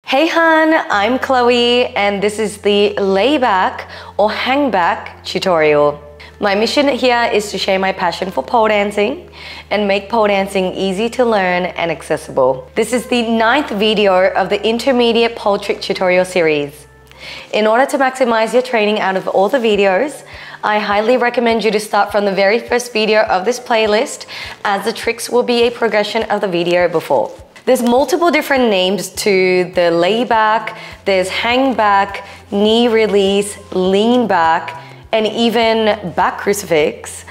Hey hun, I'm Chloe and this is the layback or hangback tutorial. My mission here is to share my passion for pole dancing and make pole dancing easy to learn and accessible. This is the 9th video of the intermediate pole trick tutorial series. In order to maximize your training out of all the videos, I highly recommend you to start from the very first video of this playlist, as the tricks will be a progression of the video before. There's multiple different names to the layback. There's hangback, knee release, lean back, and even back crucifix.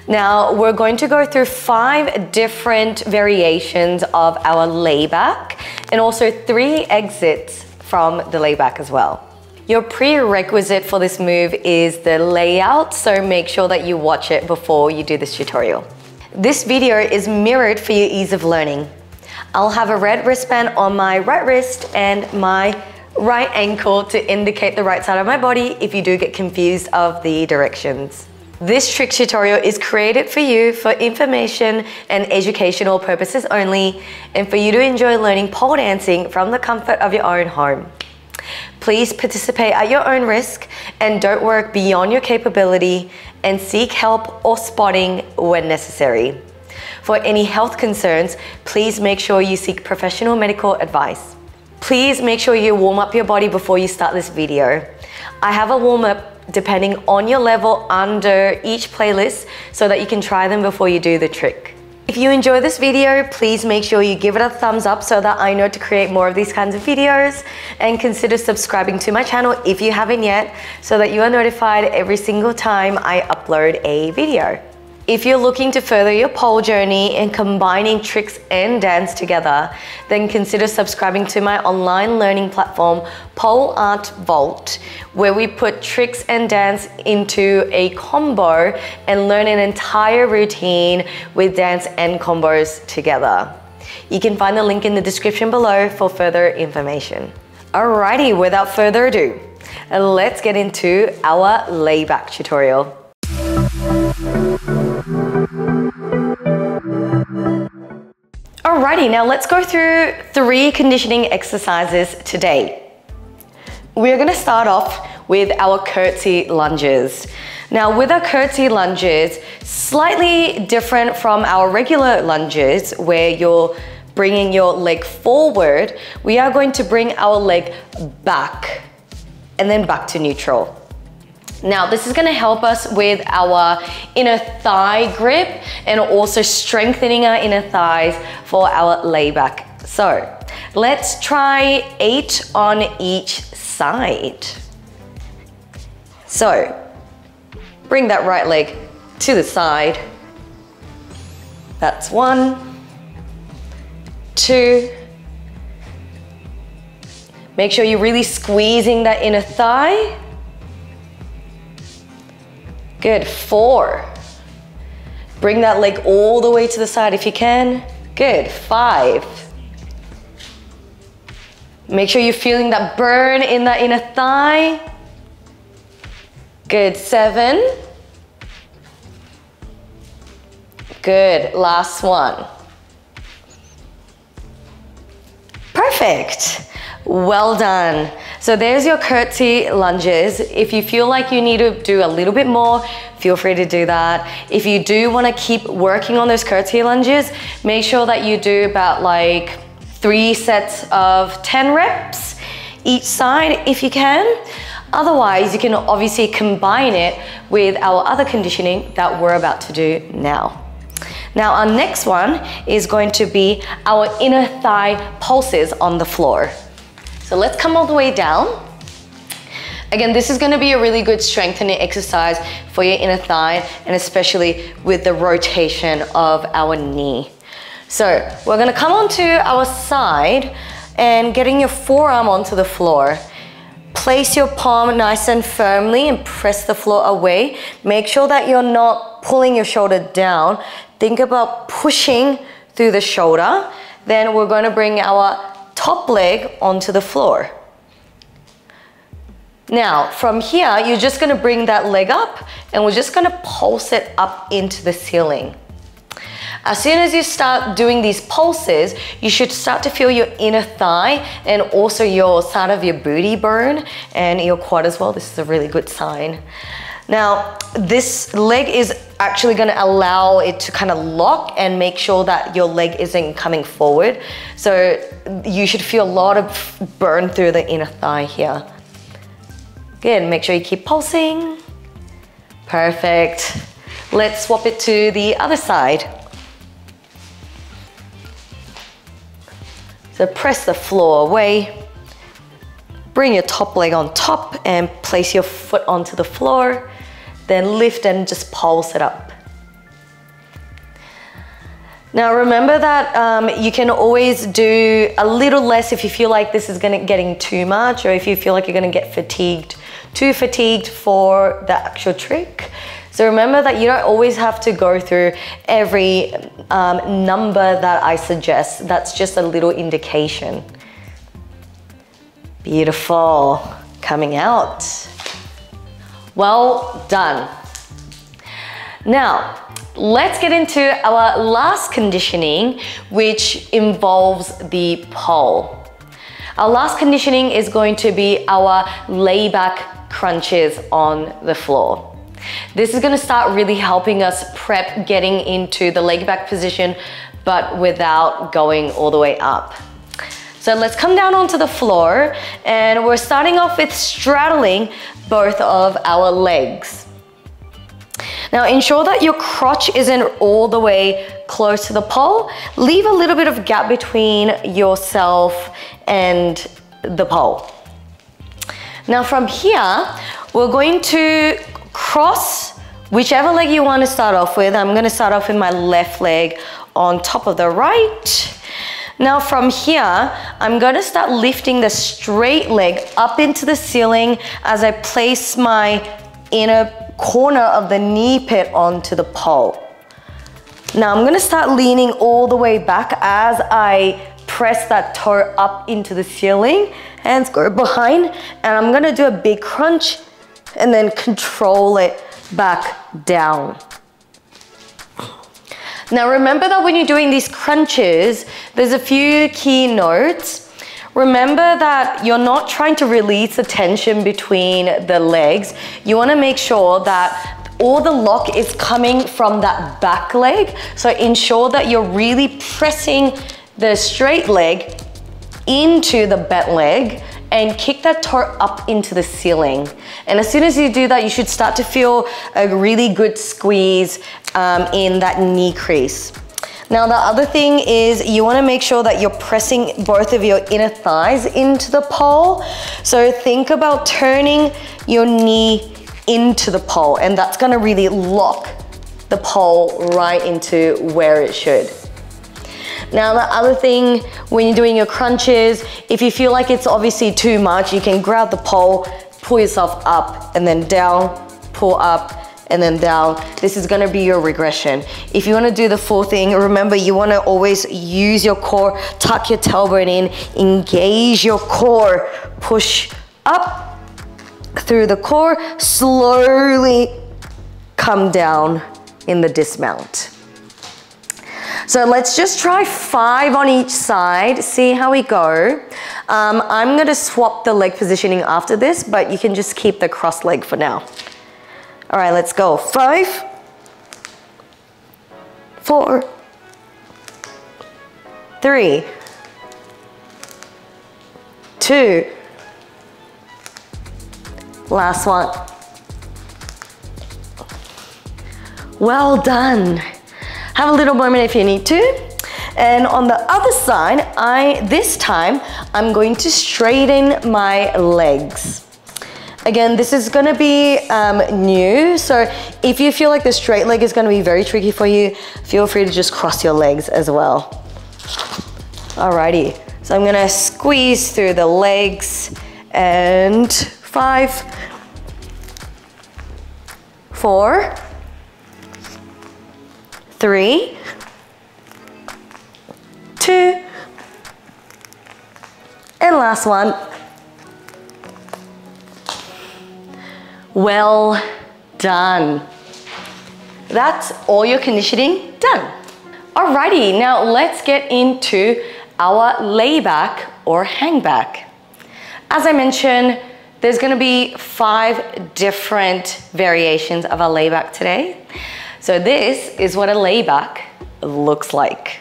Now we're going to go through 5 different variations of our layback and also 3 exits from the layback as well. Your prerequisite for this move is the layout, so make sure that you watch it before you do this tutorial. This video is mirrored for your ease of learning. I'll have a red wristband on my right wrist and my right ankle to indicate the right side of my body if you do get confused of the directions. This trick tutorial is created for you for information and educational purposes only, and for you to enjoy learning pole dancing from the comfort of your own home. Please participate at your own risk and don't work beyond your capability, and seek help or spotting when necessary. For any health concerns, please make sure you seek professional medical advice. Please make sure you warm up your body before you start this video. I have a warm up depending on your level under each playlist so that you can try them before you do the trick. If you enjoy this video, please make sure you give it a thumbs up so that I know to create more of these kinds of videos, and consider subscribing to my channel if you haven't yet so that you are notified every single time I upload a video. If you're looking to further your pole journey and combining tricks and dance together, then consider subscribing to my online learning platform, Pole Art Vault, where we put tricks and dance into a combo and learn an entire routine with dance and combos together. You can find the link in the description below for further information. Alrighty, without further ado, let's get into our layback tutorial. Alrighty, now let's go through 3 conditioning exercises today. We're going to start off with our curtsy lunges. Now with our curtsy lunges, slightly different from our regular lunges where you're bringing your leg forward, we are going to bring our leg back and then back to neutral. Now this is going to help us with our inner thigh grip and also strengthening our inner thighs for our layback. So let's try 8 on each side. So bring that right leg to the side. That's 1, 2. Make sure you're really squeezing that inner thigh. Good, 4. Bring that leg all the way to the side if you can. Good, 5. Make sure you're feeling that burn in that inner thigh. Good, 7. Good, last one. Perfect. Well done. So there's your curtsy lunges. If you feel like you need to do a little bit more, feel free to do that. If you do want to keep working on those curtsy lunges, make sure that you do about like 3 sets of 10 reps each side if you can. Otherwise, you can obviously combine it with our other conditioning that we're about to do now. Now our next one is going to be our inner thigh pulses on the floor. So let's come all the way down. Again, this is going to be a really good strengthening exercise for your inner thigh, and especially with the rotation of our knee. So we're going to come onto our side and getting your forearm onto the floor. Place your palm nice and firmly and press the floor away. Make sure that you're not pulling your shoulder down. Think about pushing through the shoulder. Then we're going to bring our top leg onto the floor. Now from here, you're just going to bring that leg up and we're just going to pulse it up into the ceiling. As soon as you start doing these pulses, you should start to feel your inner thigh and also your side of your booty bone and your quad as well. This is a really good sign. Now, this leg is actually going to allow it to kind of lock and make sure that your leg isn't coming forward. So you should feel a lot of burn through the inner thigh here. Good, make sure you keep pulsing. Perfect. Let's swap it to the other side. So press the floor away. Bring your top leg on top and place your foot onto the floor. Then lift and just pulse it up. Now remember that you can always do a little less if you feel like this is getting too much, or if you feel like you're gonna get too fatigued for the actual trick. So remember that you don't always have to go through every number that I suggest. That's just a little indication. Beautiful, coming out. Well done. Now, let's get into our last conditioning, which involves the pole. Our last conditioning is going to be our layback crunches on the floor. This is going to start really helping us prep getting into the layback position, but without going all the way up. So let's come down onto the floor, and we're starting off with straddling both of our legs. Now ensure that your crotch isn't all the way close to the pole. Leave a little bit of gap between yourself and the pole. Now from here, we're going to cross whichever leg you want to start off with. I'm going to start off with my left leg on top of the right. Now from here, I'm going to start lifting the straight leg up into the ceiling as I place my inner corner of the knee pit onto the pole. Now I'm going to start leaning all the way back as I press that toe up into the ceiling. Hands go behind, and I'm going to do a big crunch and then control it back down. Now remember that when you're doing these crunches, there's a few key notes. Remember that you're not trying to release the tension between the legs. You want to make sure that all the lock is coming from that back leg. So ensure that you're really pressing the straight leg into the bent leg and kick that toe up into the ceiling. And as soon as you do that, you should start to feel a really good squeeze in that knee crease. Now the other thing is you want to make sure that you're pressing both of your inner thighs into the pole. So think about turning your knee into the pole, and that's going to really lock the pole right into where it should. Now the other thing when you're doing your crunches, if you feel like it's obviously too much, you can grab the pole, pull yourself up and then down, pull up and then down. This is gonna be your regression. If you wanna do the full thing, remember you wanna always use your core, tuck your tailbone in, engage your core, push up through the core, slowly come down in the dismount. So let's just try 5 on each side, see how we go. I'm gonna swap the leg positioning after this, but you can just keep the cross leg for now. All right, let's go. 5, 4, 3, 2, last one. Well done. Have a little moment if you need to. And on the other side, this time, I'm going to straighten my legs. Again, this is gonna be new, so if you feel like the straight leg is gonna be very tricky for you, feel free to just cross your legs as well. Alrighty, so I'm gonna squeeze through the legs, and 5, 4, 3, 2, and last one. Well done. That's all your conditioning done. Alrighty, now let's get into our layback or hangback. As I mentioned, there's gonna be 5 different variations of our layback today. So this is what a layback looks like.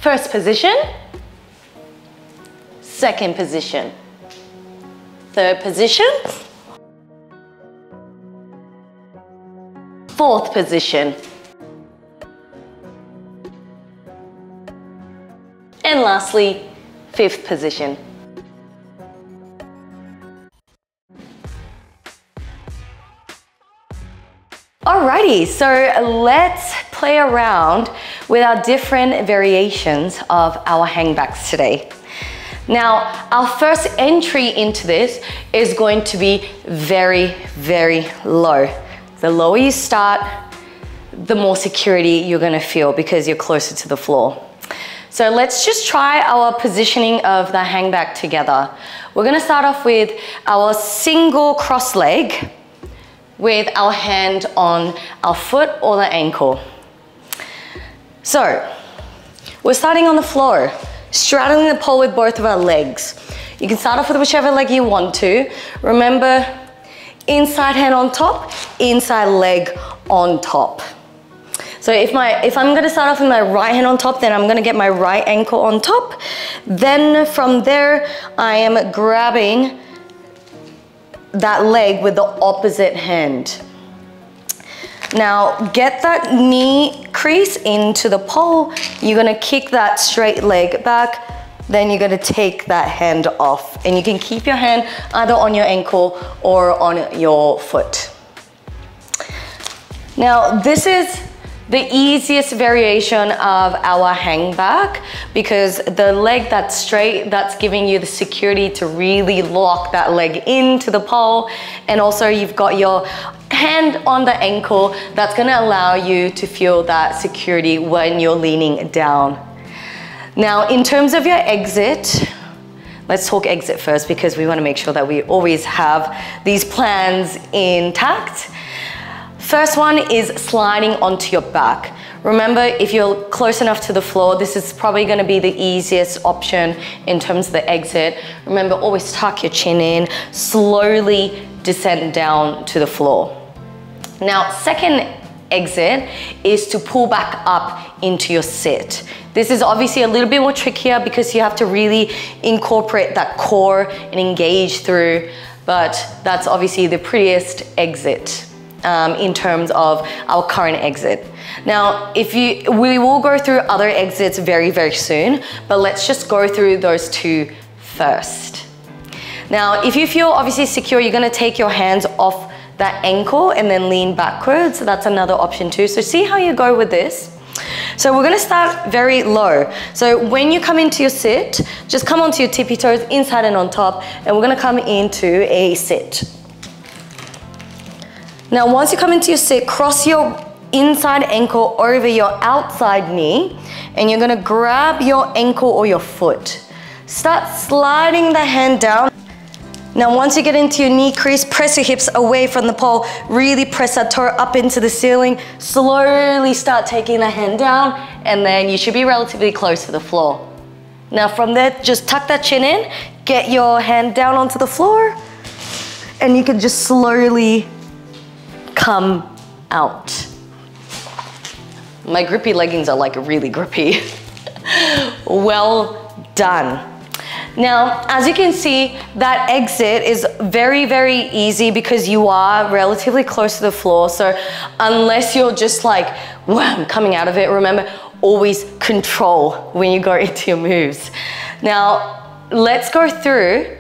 First position, second position, third position, fourth position, and lastly, fifth position. Alrighty, so let's play around with our different variations of our hangbacks today. Now, our first entry into this is going to be very, very low. The lower you start, the more security you're gonna feel because you're closer to the floor. So let's just try our positioning of the hangback together. We're gonna start off with our single cross leg with our hand on our foot or the ankle. So, we're starting on the floor, straddling the pole with both of our legs. You can start off with whichever leg you want to. Remember, inside hand on top, inside leg on top. So if I'm gonna start off with my right hand on top, then I'm gonna get my right ankle on top. Then from there, I am grabbing that leg with the opposite hand. Now get that knee crease into the pole. You're gonna kick that straight leg back. Then you're gonna take that hand off. And you can keep your hand either on your ankle or on your foot. Now this is the easiest variation of our hangback because the leg that's straight, that's giving you the security to really lock that leg into the pole. And also you've got your hand on the ankle that's gonna allow you to feel that security when you're leaning down. Now, in terms of your exit, let's talk exit first because we wanna make sure that we always have these plans intact. First one is sliding onto your back. Remember, if you're close enough to the floor, this is probably gonna be the easiest option in terms of the exit. Remember, always tuck your chin in, slowly descend down to the floor. Now, second exit is to pull back up into your sit. This is obviously a little bit more trickier because you have to really incorporate that core and engage through, but that's obviously the prettiest exit in terms of our current exit. Now, we will go through other exits very, very soon, but let's just go through those 2 first. Now, if you feel obviously secure, you're gonna take your hands off that ankle and then lean backwards. So that's another option too. So see how you go with this. So we're gonna start very low. So when you come into your sit, just come onto your tippy toes, inside and on top, and we're gonna come into a sit. Now, once you come into your sit, cross your inside ankle over your outside knee, and you're gonna grab your ankle or your foot. Start sliding the hand down. Now, once you get into your knee crease, press your hips away from the pole, really press that toe up into the ceiling, slowly start taking the hand down, and then you should be relatively close to the floor. Now, from there, just tuck that chin in, get your hand down onto the floor, and you can just slowly come out. My grippy leggings are like really grippy. Well done. Now, as you can see, that exit is very, very easy because you are relatively close to the floor. So unless you're just like, wham, coming out of it, remember, always control when you go into your moves. Now, let's go through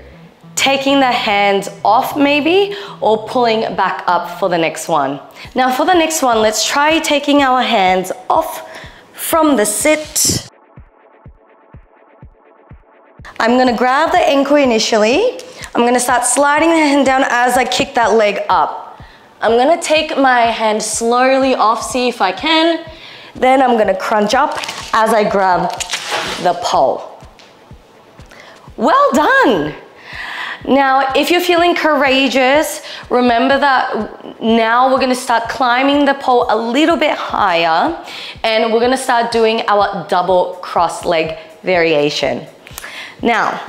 taking the hands off maybe, or pulling back up for the next one. Now for the next one, let's try taking our hands off from the sit. I'm gonna grab the ankle initially. I'm gonna start sliding the hand down as I kick that leg up. I'm gonna take my hand slowly off, see if I can. Then I'm gonna crunch up as I grab the pole. Well done. Now, if you're feeling courageous, remember that now we're gonna start climbing the pole a little bit higher, and we're gonna start doing our double cross leg variation. Now,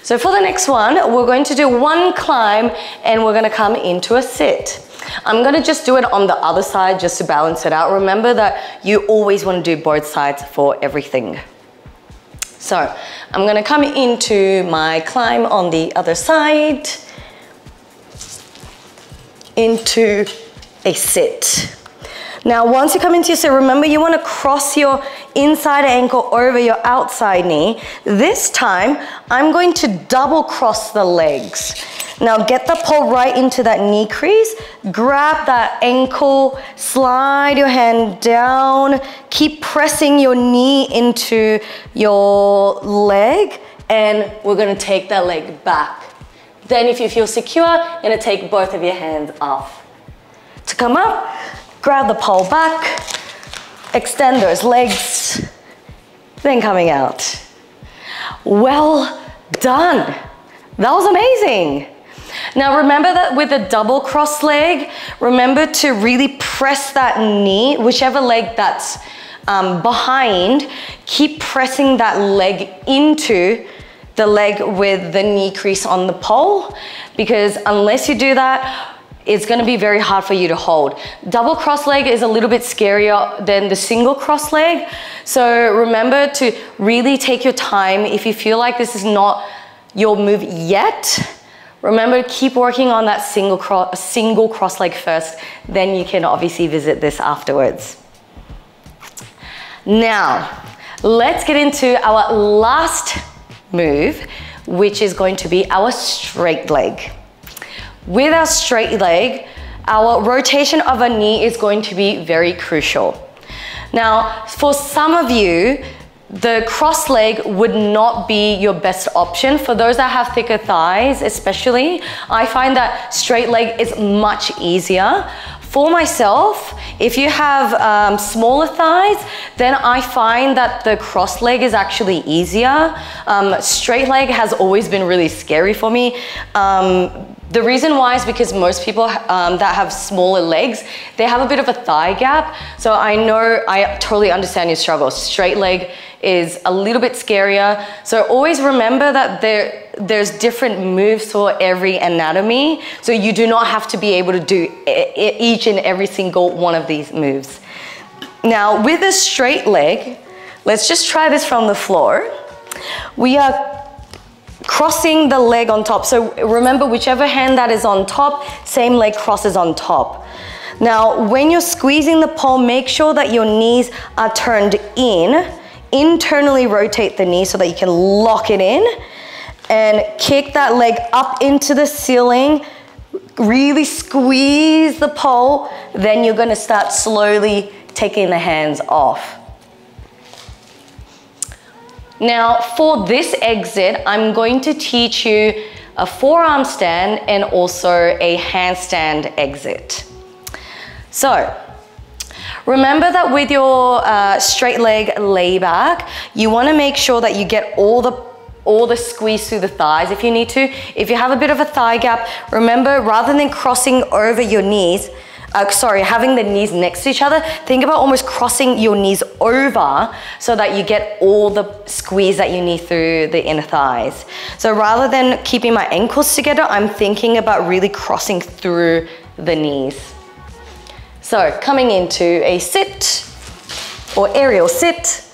so for the next one, we're going to do one climb and we're gonna come into a sit. I'm gonna just do it on the other side just to balance it out. Remember that you always wanna do both sides for everything. So I'm gonna come into my climb on the other side, into a sit. Now, once you come into your sit, remember you wanna cross your inside ankle over your outside knee. This time, I'm going to double cross the legs. Now get the pole right into that knee crease, grab that ankle, slide your hand down, keep pressing your knee into your leg, and we're gonna take that leg back. Then if you feel secure, you're gonna take both of your hands off. To come up, grab the pole back, extend those legs, then coming out. Well done. That was amazing. Now remember that with a double cross leg, remember to really press that knee, whichever leg that's behind, keep pressing that leg into the leg with the knee crease on the pole, because unless you do that, it's gonna be very hard for you to hold. Double cross leg is a little bit scarier than the single cross leg. So remember to really take your time. If you feel like this is not your move yet, remember to keep working on that single cross leg first, then you can obviously visit this afterwards. Now, let's get into our last move, which is going to be our straight leg. With our straight leg, our rotation of our knee is going to be very crucial. Now, for some of you, the cross leg would not be your best option. For those that have thicker thighs especially, I find that straight leg is much easier. For myself, if you have smaller thighs, then I find that the cross leg is actually easier. Straight leg has always been really scary for me. The reason why is because most people that have smaller legs, they have a bit of a thigh gap. So I totally understand your struggle. Straight leg is a little bit scarier. So always remember that there's different moves for every anatomy. So you do not have to be able to do each and every single one of these moves. Now with a straight leg, let's just try this from the floor. We are crossing the leg on top. So remember, whichever hand that is on top, same leg crosses on top. Now, when you're squeezing the pole, make sure that your knees are turned in. Internally rotate the knee so that you can lock it in and kick that leg up into the ceiling. Really squeeze the pole. Then you're gonna start slowly taking the hands off. Now for this exit, I'm going to teach you a forearm stand and also a handstand exit. So remember that with your straight leg layback, you want to make sure that you get all the squeeze through the thighs if you need to. If you have a bit of a thigh gap, remember, rather than crossing over your knees, having the knees next to each other, think about almost crossing your knees over so that you get all the squeeze that you need through the inner thighs. So rather than keeping my ankles together, I'm thinking about really crossing through the knees. So coming into a sit or aerial sit,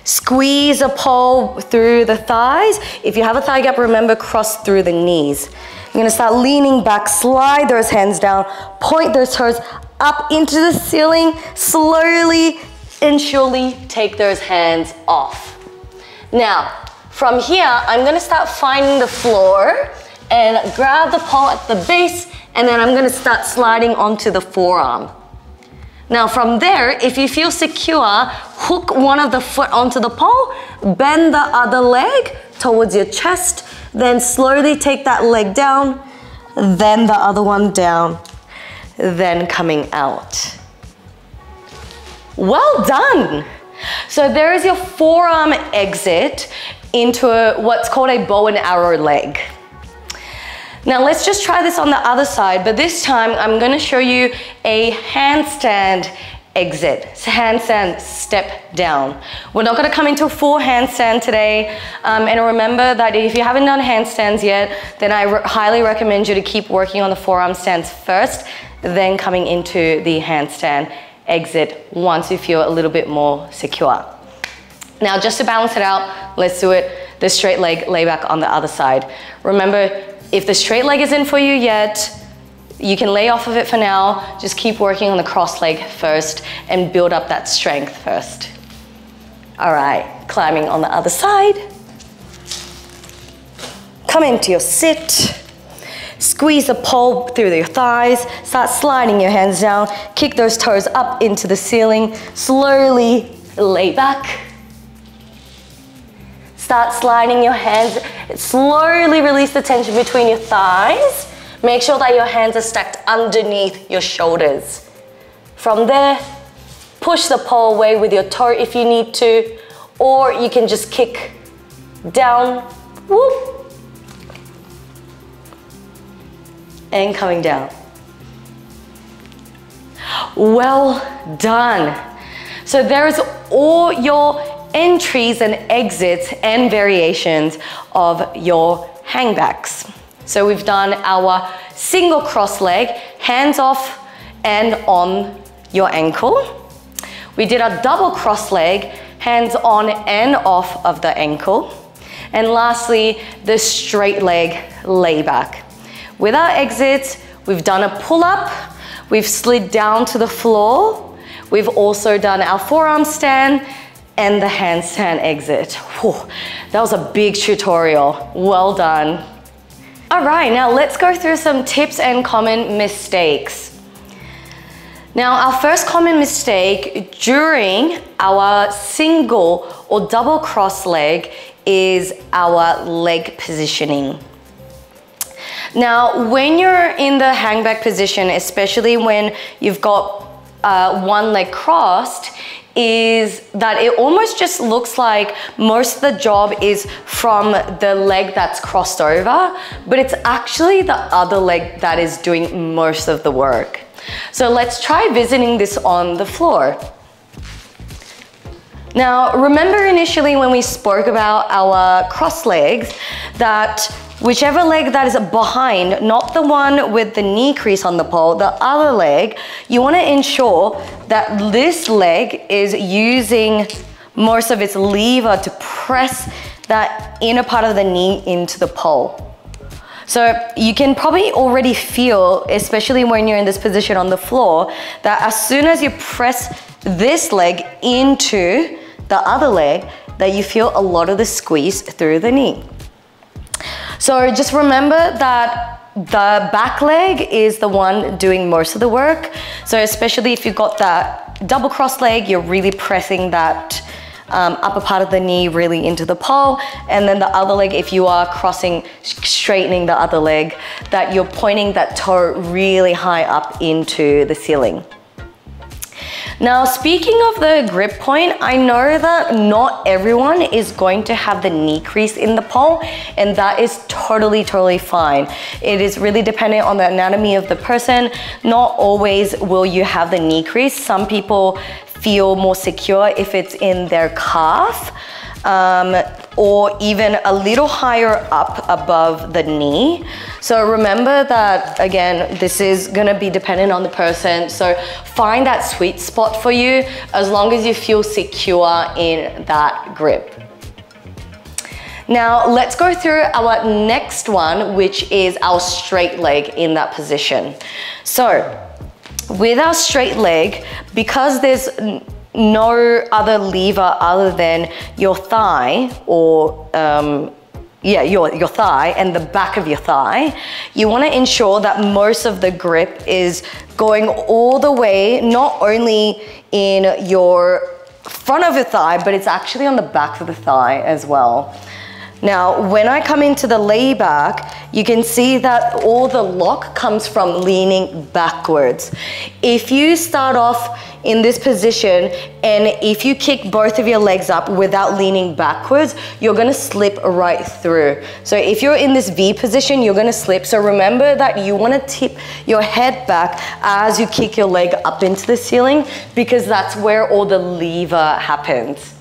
squeeze a pole through the thighs. If you have a thigh gap, remember, cross through the knees. You're gonna start leaning back, slide those hands down, point those toes up into the ceiling, slowly and surely take those hands off. Now, from here, I'm gonna start finding the floor and grab the pole at the base, and then I'm gonna start sliding onto the forearm. Now from there, if you feel secure, hook one of the foot onto the pole, bend the other leg towards your chest, then slowly take that leg down, then the other one down, then coming out. Well done. So there is your forearm exit. into what's called a bow and arrow leg. Now let's just try this on the other side, but this time I'm going to show you a handstand exit. So handstand step down. We're not going to come into a full handstand today, and remember that if you haven't done handstands yet, then I highly recommend you to keep working on the forearm stands first, then coming into the handstand exit once you feel a little bit more secure. Now just to balance it out, let's do it the straight leg layback on the other side. Remember, if the straight leg isn't for you yet, you can lay off of it for now. Just keep working on the cross leg first and build up that strength first. All right, climbing on the other side. Come into your sit. Squeeze the pole through your thighs. Start sliding your hands down. Kick those toes up into the ceiling. Slowly lay back. Start sliding your hands. Slowly release the tension between your thighs. Make sure that your hands are stacked underneath your shoulders. From there, push the pole away with your toe if you need to, or you can just kick down, whoop, and coming down. Well done. So there's all your entries and exits and variations of your hangbacks. So we've done our single cross leg, hands off and on your ankle. We did our double cross leg, hands on and off of the ankle. And lastly, the straight leg layback. With our exits, we've done a pull-up, we've slid down to the floor, we've also done our forearm stand and the handstand exit. Whew, that was a big tutorial. Well done. All right, now let's go through some tips and common mistakes. Now, our first common mistake during our single or double cross leg is our leg positioning. Now, when you're in the hangback position, especially when you've got one leg crossed, is that it almost just looks like most of the job is from the leg that's crossed over, but it's actually the other leg that is doing most of the work. So let's try visiting this on the floor. Now, remember initially when we spoke about our cross legs, that whichever leg that is behind, not the one with the knee crease on the pole, the other leg, you want to ensure that this leg is using most of its lever to press that inner part of the knee into the pole. So you can probably already feel, especially when you're in this position on the floor, that as soon as you press this leg into the other leg, that you feel a lot of the squeeze through the knee. So just remember that the back leg is the one doing most of the work. So especially if you've got that double cross leg, you're really pressing that upper part of the knee really into the pole. And then the other leg, if you are crossing, straightening the other leg, that you're pointing that toe really high up into the ceiling. Now, speaking of the grip point, I know that not everyone is going to have the knee crease in the pole, and that is totally fine. It is really dependent on the anatomy of the person. Not always will you have the knee crease. Some people feel more secure if it's in their calf, or even a little higher up above the knee. So remember that, again, this is gonna be dependent on the person. So find that sweet spot for you as long as you feel secure in that grip. Now let's go through our next one, which is our straight leg in that position. So with our straight leg, because there's no other lever other than your thigh, or your thigh and the back of your thigh, you want to ensure that most of the grip is going all the way, not only in your front of your thigh, but it's actually on the back of the thigh as well. Now, when I come into the layback, you can see that all the lock comes from leaning backwards. If you start off in this position and if you kick both of your legs up without leaning backwards, you're gonna slip right through. So if you're in this V position, you're gonna slip. So remember that you wanna tip your head back as you kick your leg up into the ceiling, because that's where all the lever happens.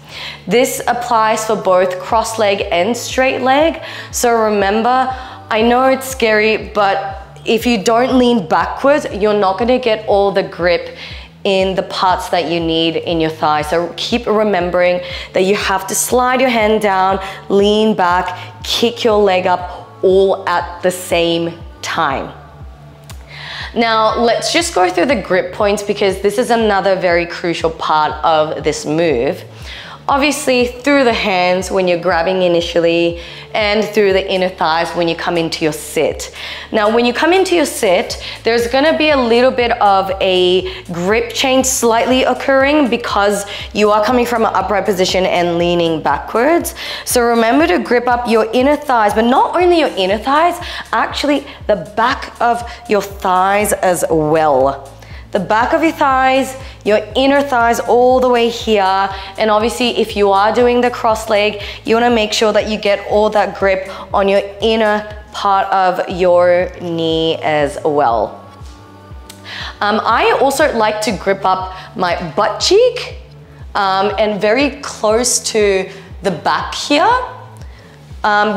This applies for both cross leg and straight leg. So remember, I know it's scary, but if you don't lean backwards, you're not gonna get all the grip in the parts that you need in your thigh. So keep remembering that you have to slide your hand down, lean back, kick your leg up all at the same time. Now, let's just go through the grip points, because this is another very crucial part of this move. Obviously, through the hands when you're grabbing initially, and through the inner thighs when you come into your sit. Now, when you come into your sit, there's gonna be a little bit of a grip change slightly occurring because you are coming from an upright position and leaning backwards. So remember to grip up your inner thighs, but not only your inner thighs, actually the back of your thighs as well. The back of your thighs, your inner thighs all the way here. And obviously if you are doing the cross leg, you wanna make sure that you get all that grip on your inner part of your knee as well. I also like to grip up my butt cheek and very close to the back here.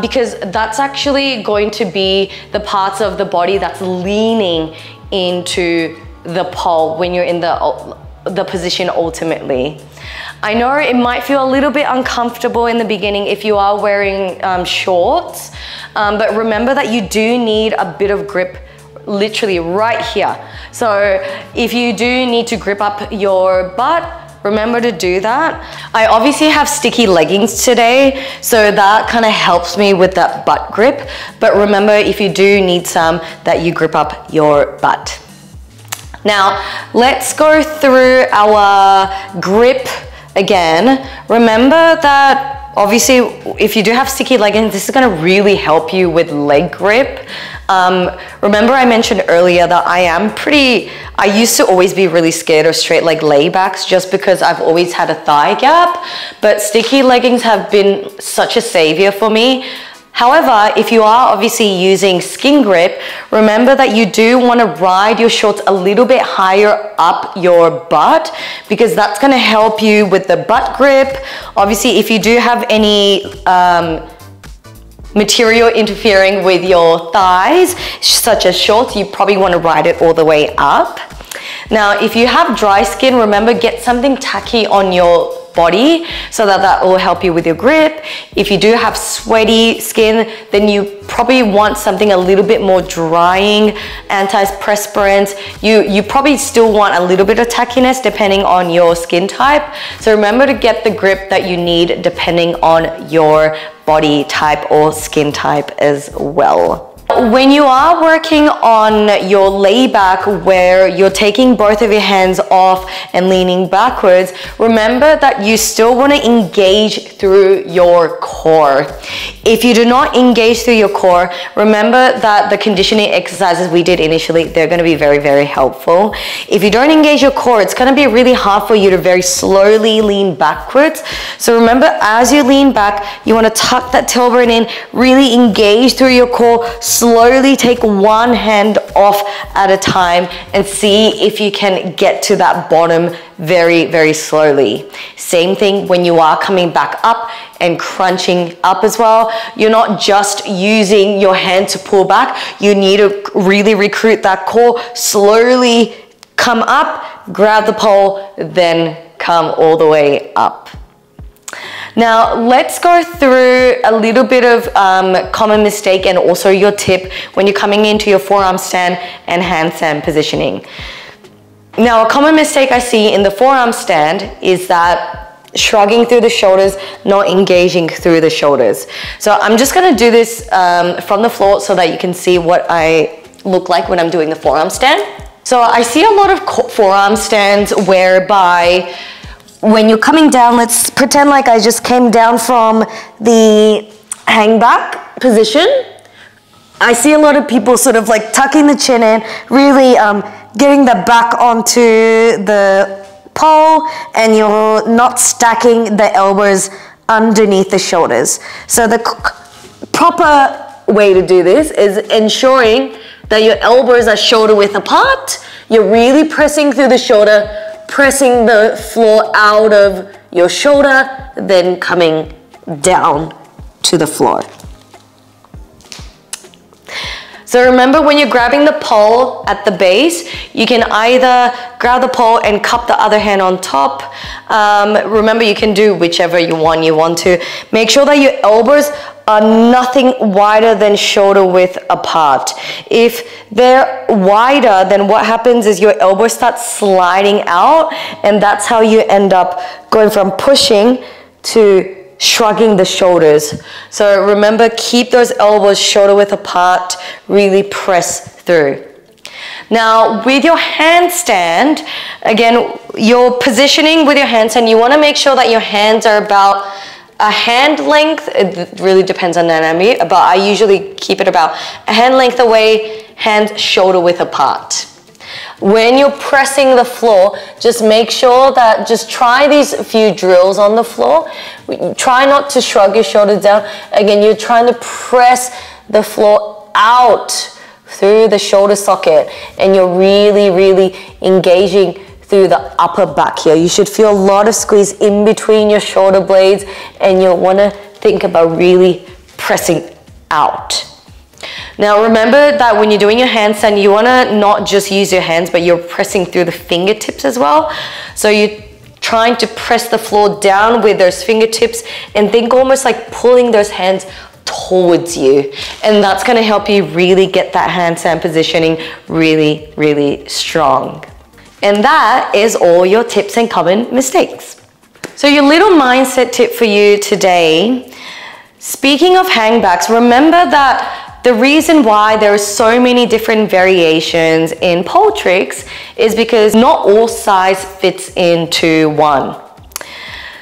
Because that's actually going to be the parts of the body that's leaning into the pole when you're in the position ultimately. I know it might feel a little bit uncomfortable in the beginning if you are wearing shorts, but remember that you do need a bit of grip literally right here. So if you do need to grip up your butt, remember to do that. I obviously have sticky leggings today, so that kind of helps me with that butt grip. But remember, if you do need some, that you grip up your butt. Now, let's go through our grip again. Remember that obviously if you do have sticky leggings, this is gonna really help you with leg grip. Remember I mentioned earlier that I used to always be really scared of straight leg laybacks just because I've always had a thigh gap, but sticky leggings have been such a savior for me. However, if you are obviously using skin grip, remember that you do want to ride your shorts a little bit higher up your butt, because that's going to help you with the butt grip. Obviously, if you do have any material interfering with your thighs, such as shorts, you probably want to ride it all the way up. Now, if you have dry skin, remember, get something tacky on your body so that will help you with your grip. If you do have sweaty skin, then you probably want something a little bit more drying, antiperspirant. You probably still want a little bit of tackiness depending on your skin type. So remember to get the grip that you need depending on your body type or skin type as well. When you are working on your layback where you're taking both of your hands off and leaning backwards, remember that you still want to engage through your core. If you do not engage through your core, remember that the conditioning exercises we did initially, they're going to be very, very helpful. If you don't engage your core, it's going to be really hard for you to very slowly lean backwards. So remember, as you lean back, you want to tuck that tailbone in, really engage through your core, slowly take one hand off at a time and see if you can get to that bottom very, very slowly. Same thing when you are coming back up and crunching up as well. You're not just using your hand to pull back. You need to really recruit that core. Slowly come up, grab the pole, then come all the way up. Now, let's go through a little bit of common mistake and also your tip when you're coming into your forearm stand and handstand positioning. Now, a common mistake I see in the forearm stand is that shrugging through the shoulders, not engaging through the shoulders. So I'm just gonna do this from the floor so that you can see what I look like when I'm doing the forearm stand. So I see a lot of forearm stands whereby when you're coming down, let's pretend like I just came down from the hang back position. I see a lot of people sort of like tucking the chin in, really getting the back onto the pole, and you're not stacking the elbows underneath the shoulders. So the proper way to do this is ensuring that your elbows are shoulder width apart. You're really pressing through the shoulder, pressing the floor out of your shoulder, then coming down to the floor. So remember, when you're grabbing the pole at the base, you can either grab the pole and cup the other hand on top. Remember, you can do whichever you want to. Make sure that your elbows are nothing wider than shoulder width apart. If they're wider, then what happens is your elbows start sliding out, and that's how you end up going from pushing to shrugging the shoulders. So remember, keep those elbows shoulder width apart, really press through. Now with your handstand, again, your positioning with your handstand, you want to make sure that your hands are about a hand length. It really depends on the anatomy, but I usually keep it about a hand length away, hands shoulder width apart. When you're pressing the floor, just make sure that, just try these few drills on the floor. Try not to shrug your shoulders down. Again, you're trying to press the floor out through the shoulder socket, and you're really, really engaging through the upper back here. You should feel a lot of squeeze in between your shoulder blades, and you'll want to think about really pressing out. Now remember that when you're doing your handstand, you want to not just use your hands, but you're pressing through the fingertips as well. So you're trying to press the floor down with those fingertips, and think almost like pulling those hands towards you. And that's going to help you really get that handstand positioning really, really strong. And that is all your tips and common mistakes. So your little mindset tip for you today, speaking of hangbacks, remember that the reason why there are so many different variations in pole tricks is because not all size fits into one.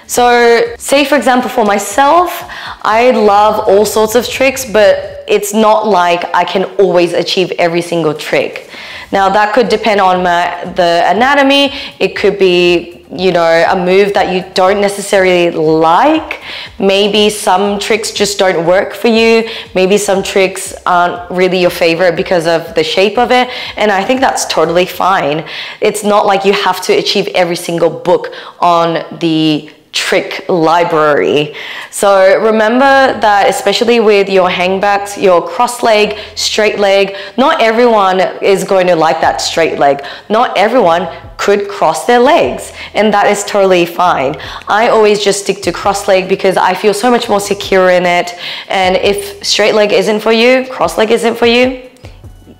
So say for example, for myself, I love all sorts of tricks, but it's not like I can always achieve every single trick. Now that could depend on the anatomy. It could be, you know, a move that you don't necessarily like. Maybe some tricks just don't work for you. Maybe some tricks aren't really your favorite because of the shape of it. And I think that's totally fine. It's not like you have to achieve every single book on the trick library. So remember that, especially with your hangbacks, your cross leg, straight leg, not everyone is going to like that straight leg. Not everyone could cross their legs, and that is totally fine. I always just stick to cross leg because I feel so much more secure in it. And if straight leg isn't for you, cross leg isn't for you,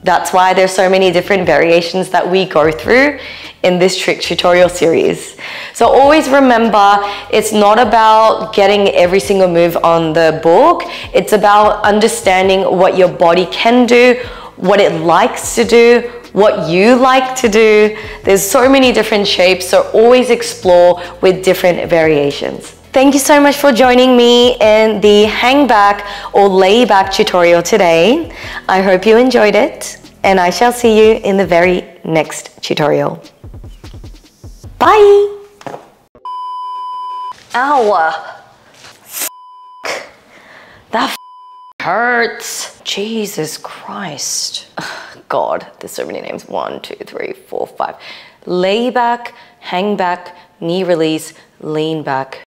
that's why there's so many different variations that we go through in this trick tutorial series. So always remember, it's not about getting every single move on the book. It's about understanding what your body can do, what it likes to do, what you like to do. There's so many different shapes, so always explore with different variations. Thank you so much for joining me in the hangback or layback tutorial today. I hope you enjoyed it, and I shall see you in the very next tutorial. Bye! Ow! That hurts. Jesus Christ. God, there's so many names. 1, 2, 3, 4, 5. Layback, hangback, knee release, lean back.